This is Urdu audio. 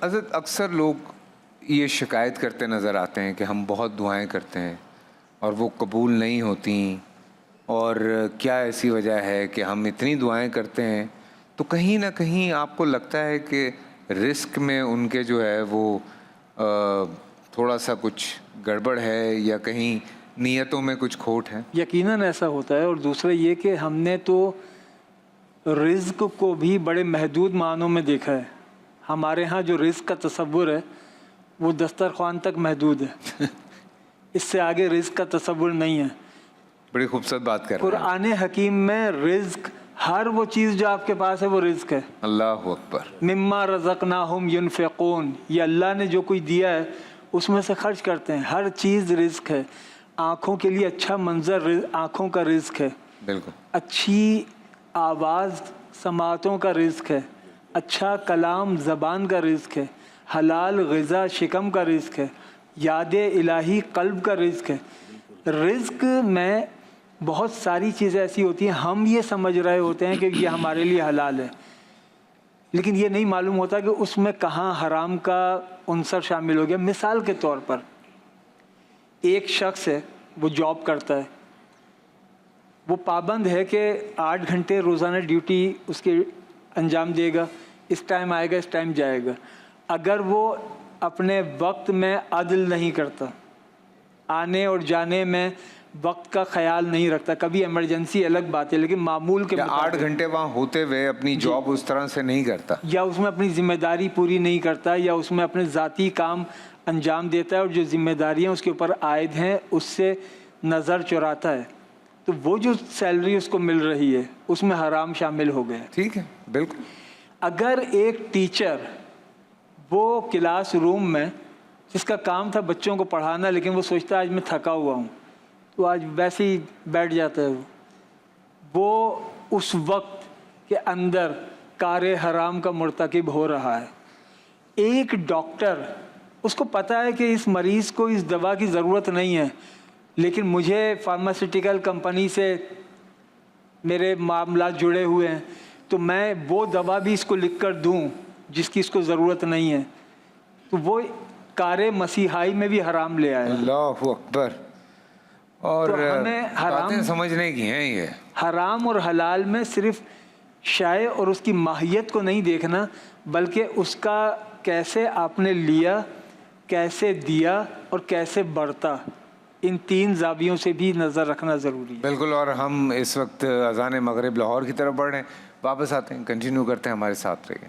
حضرت اکثر لوگ یہ شکایت کرتے نظر آتے ہیں کہ ہم بہت دعائیں کرتے ہیں اور وہ قبول نہیں ہوتیں، اور کیا ایسی وجہ ہے کہ ہم اتنی دعائیں کرتے ہیں تو کہیں نہ کہیں آپ کو لگتا ہے کہ رزق میں ان کے جو ہے وہ تھوڑا سا کچھ گڑبڑ ہے یا کہیں نیتوں میں کچھ کھوٹ ہے؟ یقیناً ایسا ہوتا ہے، اور دوسرا یہ کہ ہم نے تو رزق کو بھی بڑے محدود معنوں میں دیکھا ہے. ہمارے ہاں جو رزق کا تصور ہے وہ دسترخوان تک محدود ہے، اس سے آگے رزق کا تصور نہیں ہے. بڑی خوبصورت بات کر رہے ہیں. قرآن حکیم میں رزق، ہر وہ چیز جو آپ کے پاس ہے وہ رزق ہے. اللہ اکبر. مما رزقناہم ینفقون، یہ اللہ نے جو کوئی دیا ہے اس میں سے خرچ کرتے ہیں. ہر چیز رزق ہے. آنکھوں کے لیے اچھا منظر آنکھوں کا رزق ہے. بالکل. اچھی آواز سماعتوں کا رزق ہے. اچھا کلام زبان کا رزق ہے. حلال غذا شکم کا رزق ہے. یاد الہی قلب کا رزق ہے. رزق میں بہت ساری چیزیں ایسی ہوتی ہیں ہم یہ سمجھ رہے ہوتے ہیں کہ یہ ہمارے لیے حلال ہے، لیکن یہ نہیں معلوم ہوتا کہ اس میں کہاں حرام کا عنصر شامل ہو گیا. مثال کے طور پر ایک شخص ہے، وہ جاب کرتا ہے، وہ پابند ہے کہ 8 گھنٹے روزانہ ڈیوٹی اس کے انجام دے گا، اس ٹائم آئے گا، اس ٹائم جائے گا. اگر وہ اپنے وقت میں عدل نہیں کرتا، آنے اور جانے میں وقت کا خیال نہیں رکھتا، کبھی ایمرجنسی الگ بات ہے لیکن معمول کے 8 گھنٹے وہاں ہوتے ہوئے اپنی جاب اس طرح سے نہیں کرتا، یا اس میں اپنی ذمہ داری پوری نہیں کرتا، یا اس میں اپنے ذاتی کام انجام دیتا ہے اور جو ذمہ داریاں اس کے اوپر عائد ہیں اس سے نظر چراتا ہے، تو وہ جو سیلری اس کو مل رہی ہے اس میں حرام شامل ہو گیا. ٹھیک ہے، بالکل. اگر ایک ٹیچر وہ کلاس روم میں جس کا کام تھا بچوں کو پڑھانا، لیکن وہ سوچتا ہے آج میں تھکا ہوا ہوں تو آج ویسے ہی بیٹھ جاتا ہے، وہ اس وقت کے اندر کار حرام کا مرتکب ہو رہا ہے. ایک ڈاکٹر، اس کو پتہ ہے کہ اس مریض کو اس دوا کی ضرورت نہیں ہے، لیکن مجھے فارماسیوٹیکل کمپنی سے میرے معاملات جڑے ہوئے ہیں تو میں وہ دوا بھی اس کو لکھ کر دوں جس کی اس کو ضرورت نہیں ہے، تو وہ کار مسیحائی میں بھی حرام لے آیا. اللہ اکبر. اور ہمیں باتیں سمجھنے کی ہیں. یہ حرام اور حلال میں صرف شائع اور اس کی ماہیت کو نہیں دیکھنا، بلکہ اس کا کیسے آپ نے لیا، کیسے دیا اور کیسے بڑھتا، ان 3 زاویوں سے بھی نظر رکھنا ضروری ہے. بالکل. اور ہم اس وقت اذان مغرب لاہور کی طرف بڑھ رہے ہیں، واپس آتے ہیں، کنٹینیو کرتے ہیں، ہمارے ساتھ رہیے.